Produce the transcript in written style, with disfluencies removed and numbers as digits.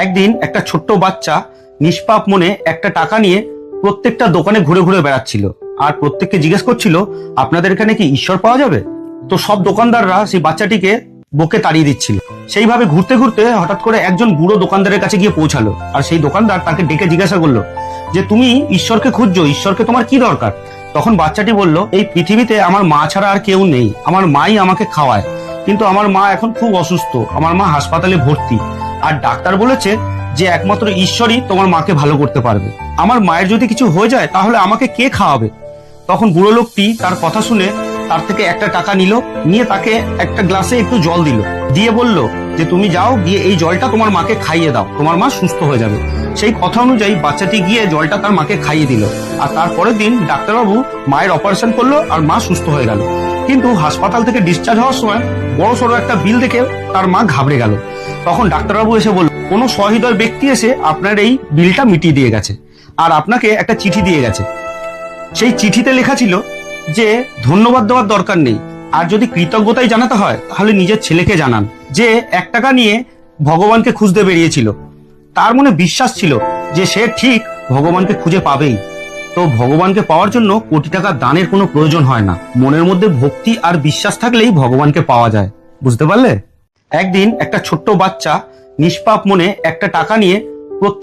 একদিন একটা ছোট্ট বাচ্চা নিষ্পাপ মনে একটা টাকা নিয়ে প্রত্যেকটা দোকানে ঘুরে ঘুরে বেড়াচ্ছিল আর প্রত্যেককে জিজ্ঞেস করছিল, আপনাদের এখানে কি ঈশ্বর পাওয়া যাবে? তো সব দোকানদাররা সেই বাচ্চাটিকে বকে তাড়িয়ে দিচ্ছিল। সেইভাবে ঘুরতে ঘুরতে হঠাৎ করে একজন বুড়ো দোকানদারের কাছে গিয়ে পৌঁছালো, আর সেই দোকানদার তাকে ডেকে জিজ্ঞাসা করলো যে তুমি ঈশ্বরকে খুঁজছো, ঈশ্বরকে তোমার কি দরকার? তখন বাচ্চাটি বলল, এই পৃথিবীতে আমার মা ছাড়া আর কেউ নেই, আমার মাই আমাকে খাওয়ায়, কিন্তু আমার মা এখন খুব অসুস্থ, আমার মা হাসপাতালে ভর্তি, আর ডাক্তার বলেছে যে একমাত্র ঈশ্বরই তোমার মাকে ভালো করতে পারবে। আমার মায়ের যদি কিছু হয়ে যায় তাহলে আমাকে কে খাওয়াবে? তখন বুড়ো লোকটি তার কথা শুনে তার থেকে একটা টাকা নিয়ে তাকে একটা গ্লাসে একটু জল দিল, দিয়ে বলল যে তুমি যাও, গিয়ে এই জলটা তোমার মাকে খাইয়ে দাও, তোমার মা সুস্থ হয়ে যাবে। সেই কথা অনুযায়ী বাচ্চাটি গিয়ে জলটা তার মাকে খাইয়ে দিল, আর তারপরের দিন ডাক্তারবাবু মায়ের অপারেশন করলো আর মা সুস্থ হয়ে গেল। কিন্তু হাসপাতাল থেকে ডিসচার্জ হওয়ার সময় বড় সড়ো একটা বিল দেখে তার মা ঘাবড়ে গেল। তখন ডাক্তারবাবু এসে বলল, কোনো সহৃদয় ব্যক্তি এসে আপনার এই বিলটা মিটিয়ে দিয়ে গেছে, আর আপনাকে একটা চিঠি দিয়ে গেছে। সেই চিঠিতে লেখা ছিল যে ধন্যবাদ দেওয়ার দরকার নেই, আর যদি কৃতজ্ঞতাই জানাতে হয় তাহলে নিজের ছেলেকে জানান, যে 1 টাকা নিয়ে ভগবানকে খুঁজতে বেরিয়েছিল। তার মনে বিশ্বাস ছিল যে সে ঠিক ভগবানকে খুঁজে পাবেই। তো ভগবানকে পাওয়ার জন্য কোটি টাকা দানের কোনো প্রয়োজন হয় না, মনের মধ্যে ভক্তি আর বিশ্বাস থাকলেই ভগবানকে পাওয়া যায়। বুঝতে পারলে? একদিন একটা ছোট্ট বাচ্চা নিষ্পাপ মনে একটা টাকা নিয়ে প্রত্যেক